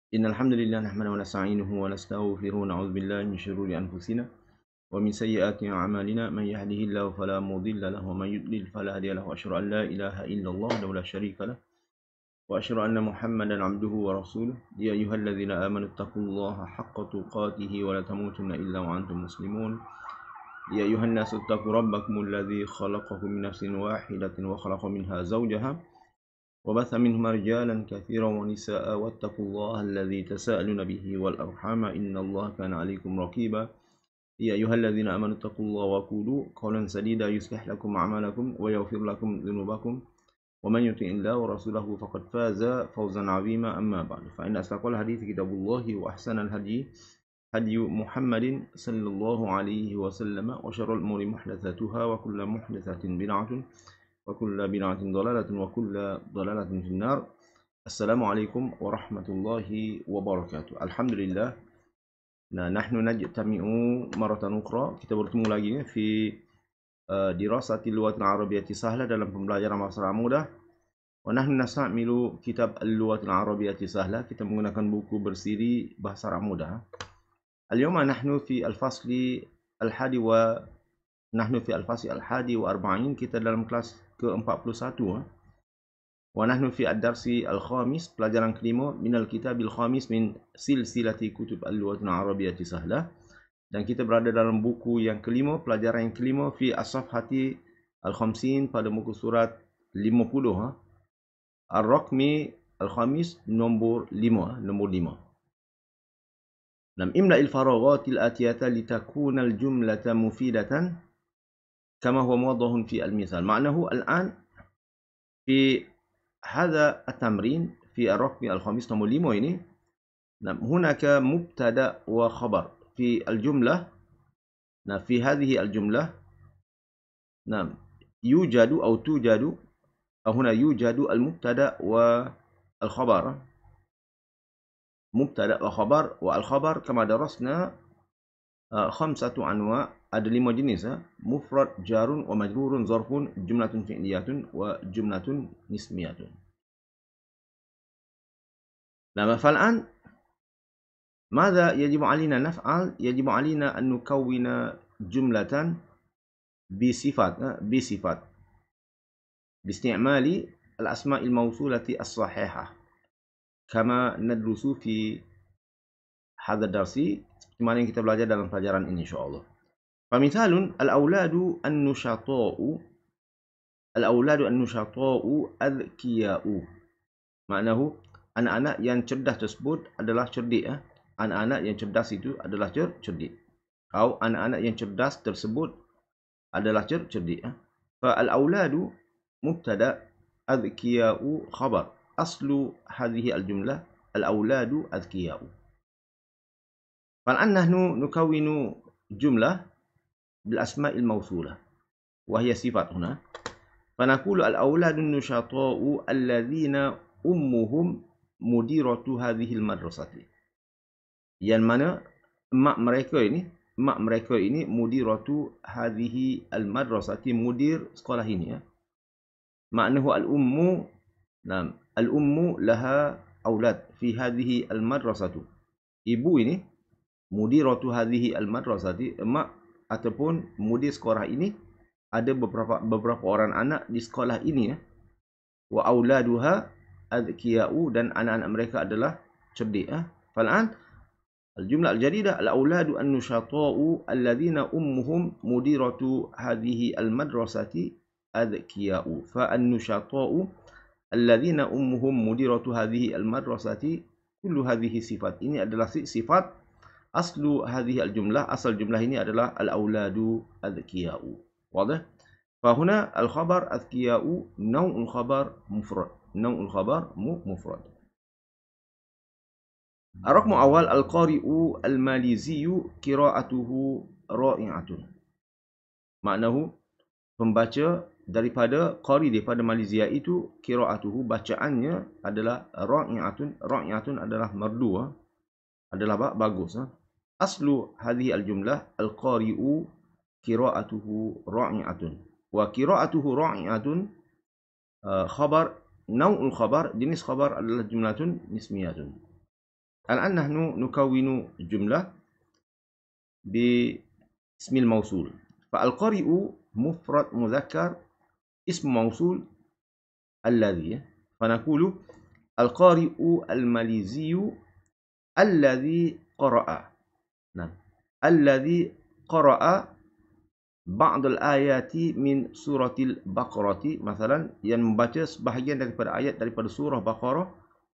إن الحمد لله نحمده ونستعينه ونستغفره ونعوذ بالله من شرور أنفسنا ومن سيئات أعمالنا من يهده الله فلا مضل له ومن يضلل فلا هادي له وأشهد أن لا إله إلا الله وحده لا شريك له وأشهد أن محمدا عبده ورسوله يا أيها الذين آمنوا اتقوا الله حق تقاته ولا تموتن إلا وأنتم مسلمون يا أيها الناس اتقوا ربكم الذي خلقكم من نفس واحدة وخلق منها زوجها وبث منهما رجالا كثيرا ونساء واتقوا الله الذي تساءلون به والأرحام إن الله كان عليكم رقيبا يا أيها الذين آمنوا اتقوا الله وقولوا قولا سديدا يصلح لكم أعمالكم ويغفر لكم ذنوبكم ومن يطع الله ورسوله فقد فاز فوزا عظيما أما بعد فإن أصدق الحديث كتاب الله وأحسن الهدي هدي محمد صلى الله عليه وسلم وشر الأمور محدثاتها وكل محدثة بدعة وكل بدعة ضلالة وكل ضلالة في النار. Assalamualaikum warahmatullahi wabarakatuh. Alhamdulillah. نحن نجتمع مرة أخرى. Kita bertemu lagi في دراسة اللغة العربية سهلة dalam pembelajaran bahasa Arab mudah. ونحن نستعمل كتاب اللغة العربية سهلة. Kita menggunakan buku bersiri bahasa Arab mudah. اليوم نحن في الفصل الحادي والأربعين. Kita dalam kelas ke-41. ونحن في الدرس الخامس pelajaran kelima من الكتاب الخامس من سلسلة كتب اللغة العربية سهلة. Dan kita berada dalam buku yang kelima, pelajaran yang kelima fi as-safhati al-khamsin pada muka surat 50. Ar-Raqmi al-Khamis nombor 5. Nam imla al-faraghat al-atiyata litakuna al-jumlata mufidatan kama huwa muwaddah fi al-mithal. Ma'nahu al-an fi hadha at-tamrin fi ar-Raqmi al-Khamis nombor 5 ini. Nam hunaka mubtada wa khabar في الجملة. نعم في هذه الجملة نعم يوجد أو توجد أو هنا يوجد المبتدأ والخبر. مبتدأ وخبر، والخبر كما درسنا 5 أنواع. ada 5 jenis. مفرد، جار ومجرور، ظرف، جملة فعلية وجملة اسمية. نعم فالآن ماذا يجب علينا نفعل؟ يجب علينا أن نكون جملة بصفات باستعمال الأسماء الموصولة الصحيحة كما ندرس في هذا الدرس. Seperti yang kita belajar dalam pelajaran ini insyaallah. فمثال الأولاد النشطاء أذكياء. معناه anak-anak yang cerdas tersebut adalah cerdik. Anak-anak yang cerdas itu adalah cerdik. Atau anak-anak yang cerdas tersebut adalah cerdik. Fal-auladu mubtada, adhkiya'u khabar. Aslu hadhihi al-jumlah al-auladu adhkiya'u. Fal'an nahnu nukawinu jumlah bil asma'il mawsulah wa hiya sifat huna. Fanaqulu al-auladu nushata'u alladhina ummuhum mudiratu hadhihi al-madrasati. Yang mana mak mereka ini mudiratu hadhihi al-madrasati, mudir sekolah ini. Maknahu al-ummu, nam al-ummu laha aulad fi hadhihi al-madrasatu. Ibu ini mudiratu hadhihi al-madrasati, mak ataupun mudir sekolah ini ada beberapa orang anak di sekolah ini. Wa auladuha adhkiya'u, dan anak-anak mereka adalah cerdik. Fal'an الجملة الجديدة الأولاد النشطاء الذين أمهم مديرة هذه المدرسة أذكياء. فالنشطاء الذين أمهم مديرة هذه المدرسة كل هذه صفات. Ini adalah sifat. Aslu هذه الجملة, asal jumlah ini adalah الأولاد أذكياء. واضح؟ فهنا الخبر أذكياء نوع الخبر مفرد. الرقم أول القارئ الماليزي قراءته رائعة. Maknahu pembaca daripada qari daripada Malaysia itu qiraatuhu, bacaannya adalah ra'i'atun. Ra'i'atun adalah merdu, adalah bagus. Aslu hadhihi al-jumlah al-qari'u qiraatuhu ra'i'atun. Wa qiraatuhu ra'i'atun khabar, nau'ul khabar, jenis khabar adalah jumlatun nismiyatun. الآن نحن نكون جملة باسم الموصول. فالقارئ مفرد مذكر اسم موصول الذي، فنقول القارئ الماليزي الذي قرأ. نعم، الذي قرأ بعض الآيات من سورة البقرة مثلا، yang membaca sebahagian daripada ayat daripada surah Baqarah,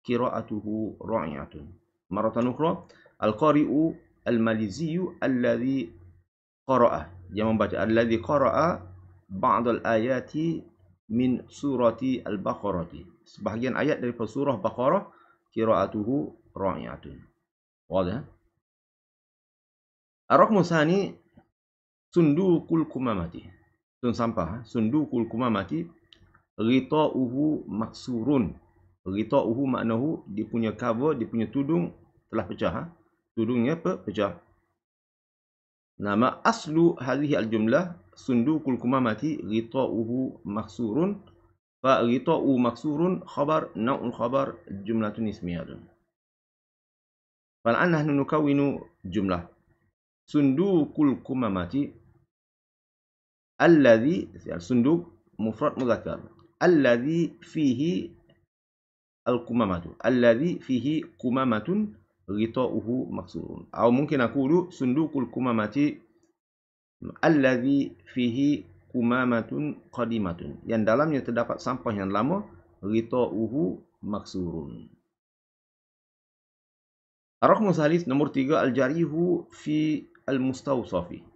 qira'atuhu ra'i'atun. Maratan ukhra, al-qari'u al-maliziyu alladhi qara'a, yang membaca alladhi qara'a ba'd al-ayati min surati al-baqarati, sebahagian ayat daripada surah Baqarah, qira'atuhu ra'i'atun. Wadah? Ar-raqmu tsani sundukul kumamati. Tun sampah. Sundukul kumamati. Ghita'uhu maksurun. Ghita'uhu maknahu dia punya cover, dia punya tudung telah pecah. Tudungnya pecah. Nama aslu hadhihi al-jumlah sundukul kumamati ghita'uhu maksurun. Fa ghita'u maksurun khabar naw'ul khabar jumlatun ismiyatun. Fal'an nahnu nukawinu jumlah sundukul kumamati alladhi, sunduk mufrad mudzakkar, alladhi fihi al-kumamatu, alladhi fihi kumamatun ghita'uhu maksurun. Atau mungkin aku sundukul kumamati alladhi fihi kumamatun qadimatun, yang dalamnya terdapat sampah yang lama, ghita'uhu maksurun. Ar-raqmu tsalits, nomor 3, al-jarihu fi al-mustawsafi.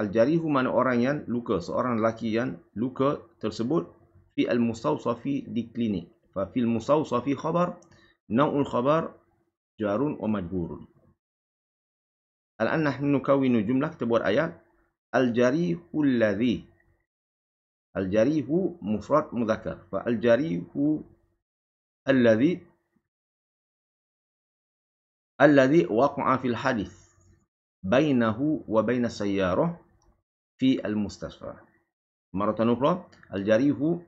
Al-jarihu mana orang yang luka, seorang lelaki yang luka tersebut, fi al-mustawsafi di klinik. Fa fil mustawsafi khabar, naw'ul khabar jarun wa majburun. Al-an nahnu nukawinu jumlah, kita buat ayat. Al-jarihu alladhi. Al-jarihu mufrad mudzakkar. Fa al-jarihu alladhi waqa'a fil hadith bainahu wa baina sayyarah fi al-mustasfa. Maratan ukhra, al-jarihu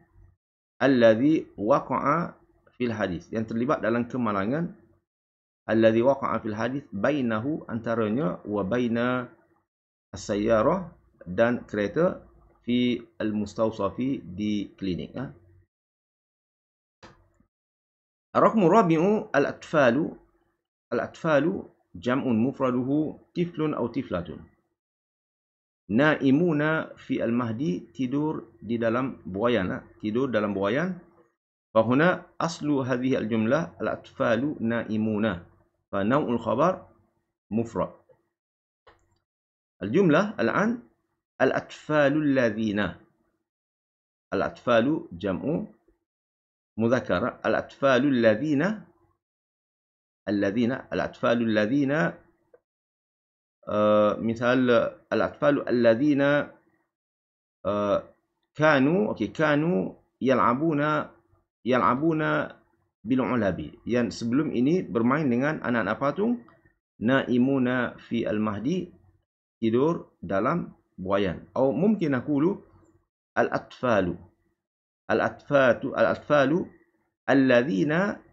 alladhi waqa'a fil hadis, yang terlibat dalam kemalangan, alladhi waqa'a fil hadis bainahu, antaranya, wa baina as-sayyarah, dan kereta, fi al-mustawsafi di klinik. Ar-raqmu rabi'u al-atfalu. Al-atfalu jam'un mufraduhu tiflun aw tiflatun. Naimuna fi al-mahdi, tidur di dalam buayan, tidur dalam buayan. Fahuna aslu hadhihi al-jumlah al-atfalu naimuna. Fa naw'ul khabar mufrad. Al-jumlah al-an al-atfalu alladhina. Al-atfalu jam'u mudzakkar. Al-atfalu alladhina, al-atfalu alladhina, misal al-atfalu alladhina kanu yal'abuna bil ulabi, yang sebelum ini bermain dengan anak-anak patung. Naimuna fi al-mahdi, tidur dalam buayan. Atau mungkin aku al-atfalu alladhina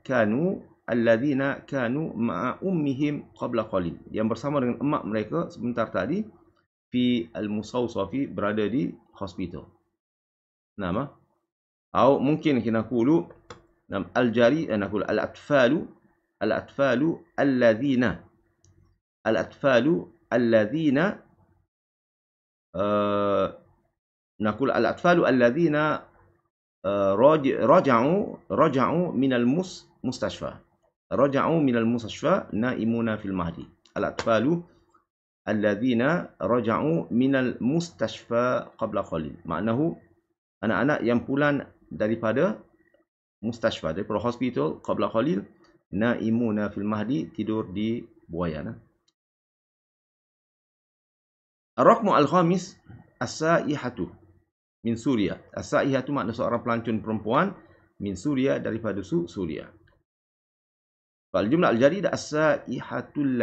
kanu ma'a ummihim qabla qalil, yang bersama dengan emak mereka sebentar tadi, fi al-musawsafi, berada di hospital. Nama. Atau mungkin kita naqulu al-jari, naqulu al-atfalu alladhina naqulu al-atfalu alladhina raja'u min al-mustashfa. Raja'u min al-mustashfa naimuna fil mahdi. Al-atfalu alladhina raja'u min al-mustashfa qabla qalil. Maknahu anak-anak yang pulang daripada mustashfa, daripada hospital, qabla qalil, naimuna fil mahdi, tidur di buayan. Ar-raqmu al-khamis as-saihatu min Suria. As-saihatu makna seorang pelancong perempuan, min Suria, daripada Suria. Fal jumlah al-jarida as-saihatul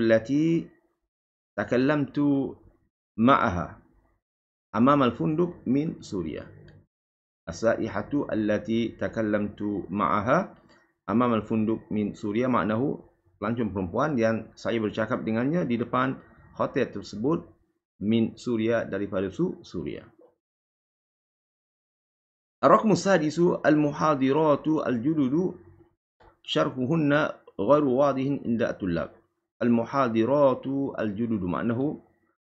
lati takallamtu ma'aha amam al-funduk min Suria. As-saihatu allati takallamtu ma'aha Amam al-funduk min Suria maknahu pelancong perempuan yang saya bercakap dengannya di depan hotel tersebut min Suria daripada Suria. Ar-raqmu sadisu al-muhadiratu al-jududu syarhuhunna ghairu wadihin inda at-tullab. Al-muhadiratu al-jududu maknahu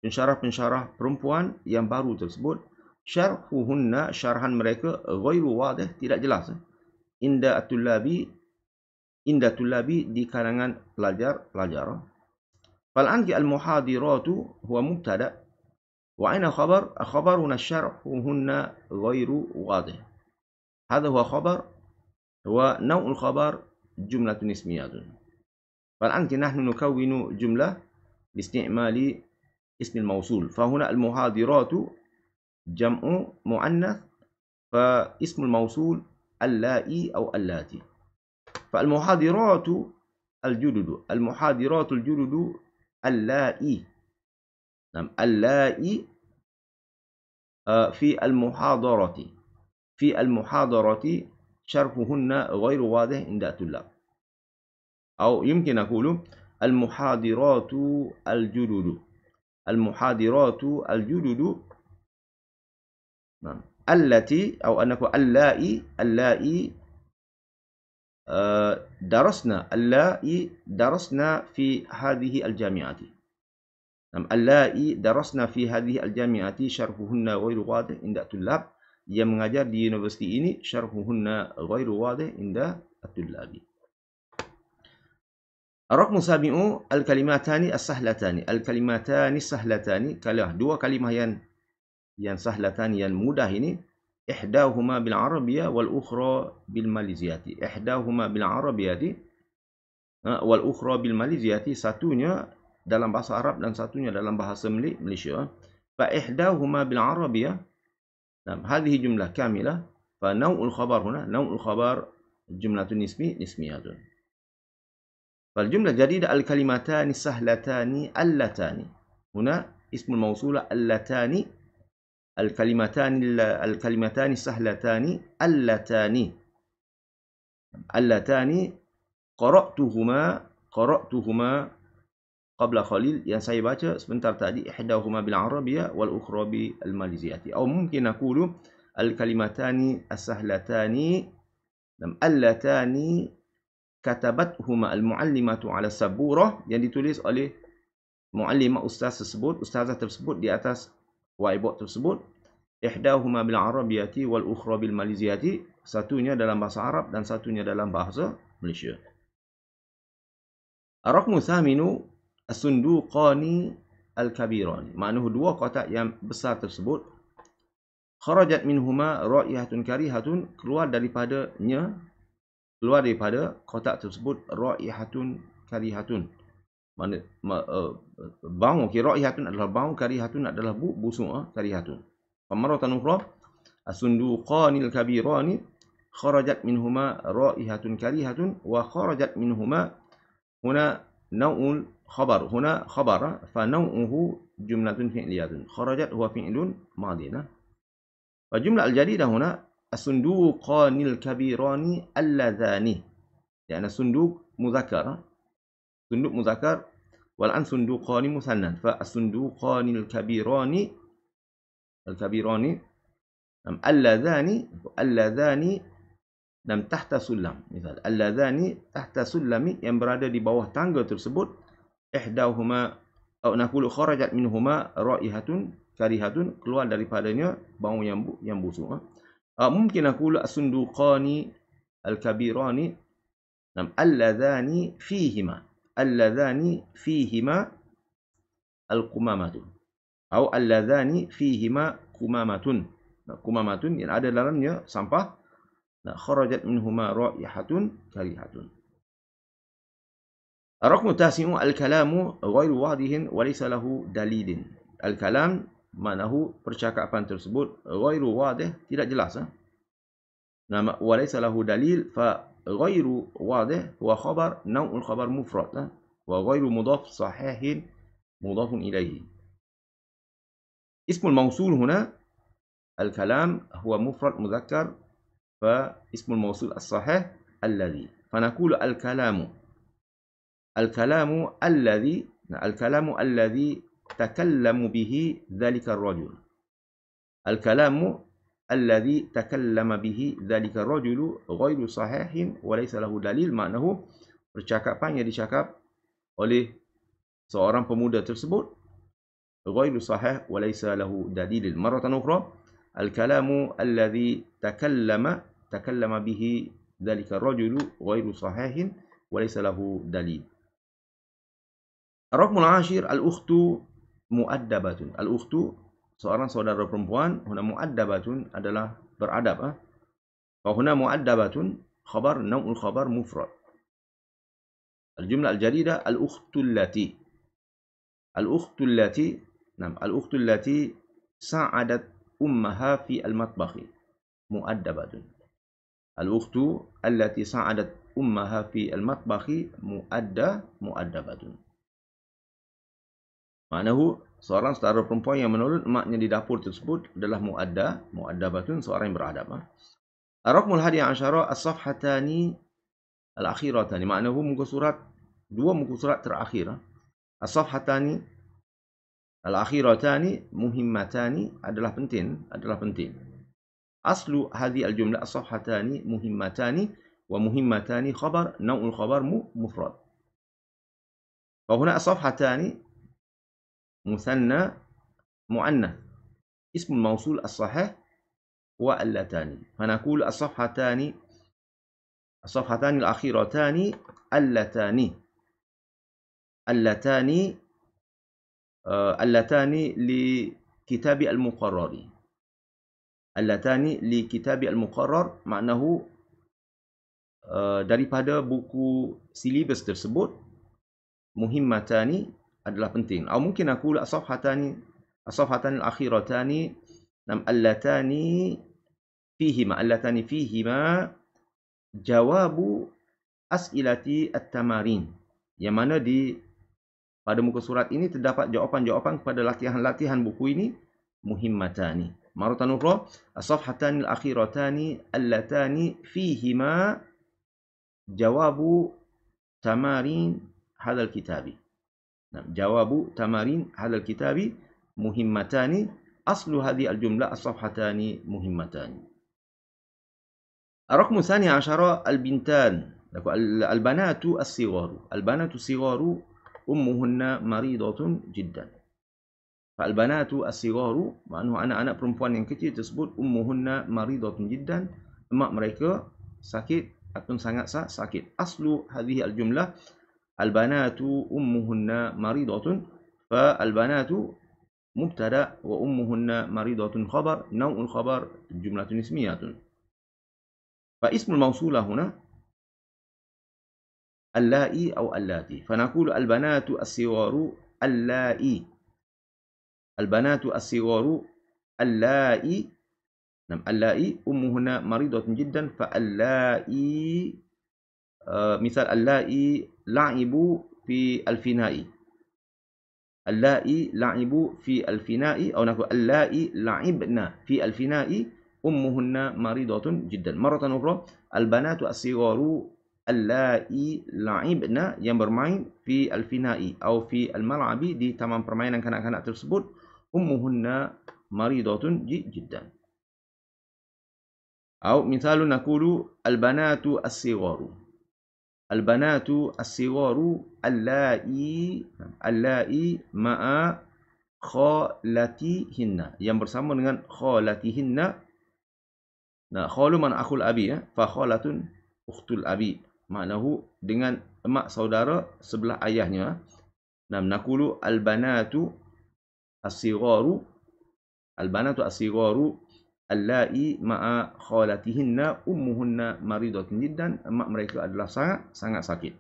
pensyarah-pensyarah perempuan yang baru tersebut, syarhuhunna syarahan mereka ghairu wadih tidak jelas inda at-tullabi di kalangan pelajar. Fal'anki al-muhadiratu huwa mubtada wa aina khabaruna syarhuhunna ghairu wadih. Hadha huwa khabar wa naw'ul khabar jumlatun ismiyatun. Fal'anki nahnu nukawwinu jumlah biisti'mali ismil mawsul. Fahuna al-muhadiratu jam'u mu'annath fa ismul mawsul allai aw allati. فالمحاضرات الجدد اللائي. نعم اللائي في المحاضرة شرحهن غير واضح عند الطلاب. أو يمكن أقول المحاضرات الجدد نعم التي أو أنك اللائي درسنا في هذه الجامعات. اللائي درسنا في هذه الجامعات شرحهن غير واضح عند الطلاب. Yang mengajar di universiti ini syarhuhunna ghairu wadih inda at-tullabi. Ar-raqmu sabi'u al-kalimatani as-sahlatani. Al-kalimatani as-sahlatani, kalau dua kalimah yang sahlatani yang mudah ini, ihdahuma bil arabiyyah wal ukhra bil maliziyati. Ihdahuma bil arabiyyati wal ukhra bil maliziyati, satunya dalam bahasa Arab dan satunya dalam bahasa Malaysia. Fa ihdahuma bil arabiyyah, hadhihi jumlah kamilah. Fa naw'ul khabar huna, naw'ul khabar jumlatun nismiyatun. Fal jumlah jadida al kalimatani sahlatani allatani. Huna ismul mawsula allatani. الكلمتان السهلتان اللتان قرأتهما قبل قليل, yang saya baca sebentar tadi, ihdahuma bil arabiyyah wal ukhra bil maliziyati. Atau mungkin aku al kalimatani as-sahlatani allatani katabathuma al muallimatu ala saburah, yang ditulis oleh muallimah ustazah tersebut di atas whiteboard tersebut. Ihdahuma bil arabiyyati wal ukhra bil maliziyati, satunya dalam bahasa Arab dan satunya dalam bahasa Malaysia. Ar-raqmu thaminu as-sunduqani al-kabirani, maknanya dua kotak yang besar tersebut. Kharajat minhuma ra'ihatun karihatun, keluar daripada kotak tersebut ra'ihatun karihatun. Bau, ra'ihatun adalah bau, karihatun adalah busuk, karihatun. Famaratan ukhra as-sunduqanil kabirani kharajat minhuma ra'ihatun karihatun wa kharajat minhuma huna naw'ul khabar. Huna khabar fa naw'uhu jumlatun fi'liyatun. Kharajat huwa fi'lun madin. Wa jumlah al-jadidah huna as-sunduqanil kabirani alladhani. Yani as-sunduq mudzakkar. Sunduk muzakkar wal an sunduqani musannan. Fa as-sunduqanil kabirani alladhani nam tahta sulam. Misal alladhani tahta sulami, yang berada di bawah tangga tersebut. Ihdahuma atau naqulu kharajat minhuma ra'ihatun karihatun, keluar daripadanya bau yang busuk. Mungkin aku as-sunduqani al-kabirani alladhani fihima al-qumamatu atau alladhani fihima kumamatun. Kumamatun yang ada dalamnya sampah. Kharajat minhuma ra'ihatun karihatun. Ar-raqmu tasi'u al-kalamu ghairu wadihin wa laysa lahu dalilin. Al-kalam maknahu percakapan tersebut ghairu wadih, tidak jelas. Wa laysa lahu dalil, fa ghairu wadih wa khabar naw'ul khabar mufrad wa ghairu mudhaf sahihin mudhafun ilaihi. Ismul mawsul huna al-kalam huwa mufrad mudzakkar, fa ismul mawsul as-sahih alladhi. فنقول الكلام الذي تكلم به ذلك الرجل. الكلام الذي تكلم به ذلك الرجل غير صحيح وليس له dalil. Maknanya percakapan yang dicakap oleh seorang pemuda tersebut غير صحيح وليس له دليل. مرة أخرى الكلام الذي تكلم به ذلك الرجل غير صحيح وليس له دليل. الرقم العاشر الأخت مؤدبة. الأخت seorang saudara perempuan. Huna mu'addabatun adalah beradab. Huna mu'addabatun khabar, naw'ul khabar mufrad. الجملة الجديدة الأخت التي ساعدت أمها في المطبخ مؤدبة. الأخت التي ساعدت أمها في المطبخ مؤدبة. Maknanya seorang saudara perempuan yang menolong emaknya di dapur tersebut adalah mu'addabatun, seorang yang beradab. Ar-raqmul hadi asyara as-safhatani al-akhiratani. Maknanya dua muka surat terakhir. As-safhatani al-akhiratani muhimmatani adalah penting. Aslu hadhi al-jumlah as-safhatani muhimmatani wa muhimmatani khabar, naw'ul khabar mufrad. Fahuna as-safhatani مثنى مؤنث اسم الموصول الصحيح هو اللتان. فنقول الصفحتان الأخيرتان اللتان لكتاب المقرر. اللتان لكتاب المقرر maknanya daripada buku silibus tersebut muhimmatani adalah penting. Atau mungkin aku as-safhatani al-akhiratani allatani fihima jawabu as'ilati at-tamarin. Yang mana pada muka surat ini terdapat jawapan-jawapan kepada latihan-latihan buku ini muhimmatani. Maratan ukhra as-safhatani al-akhiratani allatani fihima jawabu tamarin hadzal kitabi. Jawabu tamarin hadzal kitabi muhimmatani. Aslu hadhi al-jumlah as-safhatani muhimmatani. Ar-raqmu tsani asyara al-bintan. Al-banatu as-sigharu. Al-banatu as-sigharu ummuhunna maridatun jiddan. Al-banatu as-sigharu maknanya anak-anak perempuan yang kecil tersebut ummuhunna maridatun jiddan. Emak mereka sakit atau sangat sakit. Aslu hadhihi al-jumlah al-banatu ummuhunna maridatun. Fa-al-banatu mubtada wa ummuhunna maridatun khabar, naw'ul khabar jumlatun ismiyatun. Fa ismul mawsulah huna allai atau allati. Fanaqulu al-banatu as-sigharu allai. Al-banatu as-sigharu allai. Allai ummuhunna maridatun jiddan. Fa allai misal allai la'ibu fi al-fina'i. Allai la'ibu fi al-fina'i atau naqul allai la'ibna fi al-fina'i ummuhunna maridatun jiddan. Maratan ukhra al-banatu as-sigharu allai la'ibna yang bermain fi al-fina'i atau fi al-mal'abi di taman permainan kanak-kanak tersebut ummuhunna maridatun jiddan. Atau misalnya naqulu al-banatu as-sigharu. Al-banatu as-sigharu allai ma'a khalatihinna, yang bersama dengan khalatihinna. Nah, khalu man akhul abi fa khalatun ukhtul abi. Maknanya dengan emak saudara sebelah ayahnya. Nah, naqulu al-banatu as-sigharu allai ma'a khalatihinna ummuhunna maridatun jiddan. Emak mereka adalah sangat sakit.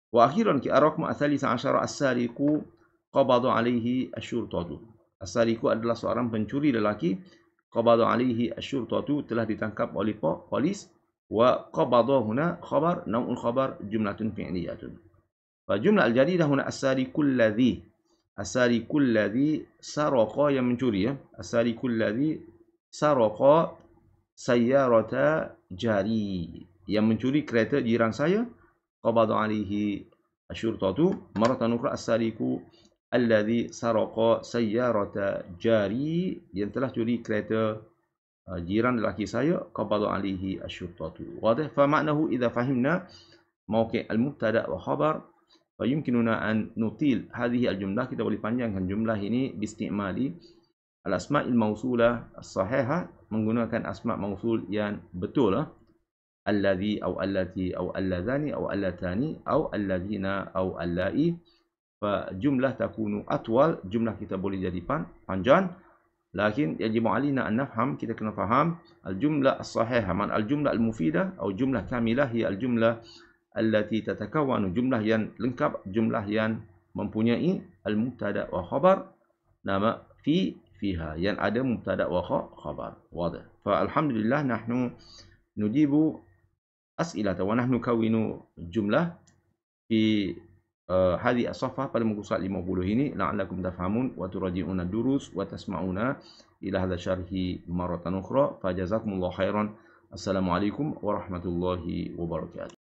Wa akhiran ki ar-raqmu ats-tsalisa asyara as-sariqu qabada alaihi asy-syurtatu. As-sariqu adalah seorang pencuri lelaki. Qabada alaihi asy-syurtatu, telah ditangkap oleh polis. Wa qabada huna khabar, naw'ul khabar jumlatun fi'liyatun. Fa jumlah al-jadidah huna as-sariqul ladzi. As-sariqul ladzi saraqa, yang mencuri. As-sariqul ladzi saraqa sayyarata jari. yang mencuri kereta jiran saya, qabada alaihi asyurtatu maratan ukhra as-sariqu alladhi saraqa sayyarata jari, yang telah curi kereta jiran lelaki saya, qabada alaihi asyurtatu. Wadih? Fa maknahu idza fahimna mawqi' al-mubtada' wa khabar fa yumkinuna an nutil hadhihi al-jumlah, kita boleh panjangkan jumlah ini bistimali al-asma'il mausulah as-sahihah, menggunakan asma' mausul yang betul, alladhi au allati au alladhani au allatani au alladhina au allai. Fa jumlah takunu atwal, jumlah kita boleh jadi panjang. Lakin yajibu alina an nafham, kita kena faham al-jumlah as-sahihah, man al-jumlah al-mufidah atau jumlah kamilah, hi al-jumlah allati tatakawwanu, jumlah yang lengkap, jumlah yang mempunyai al-mubtada wa khabar, nama fiha, yang ada mubtada wa khabar. Wadah? Fa alhamdulillah nahnu nujibu as'ilata wa nahnu kawinu jumlah fi hadhihi as-safhah, pada muka surat 50 ini, la'allakum tafhamun wa turaji'una durus wa tasma'una ila hadha syarhi maratan ukhra. Fa jazakumullahu khairan. Assalamualaikum warahmatullahi wabarakatuh.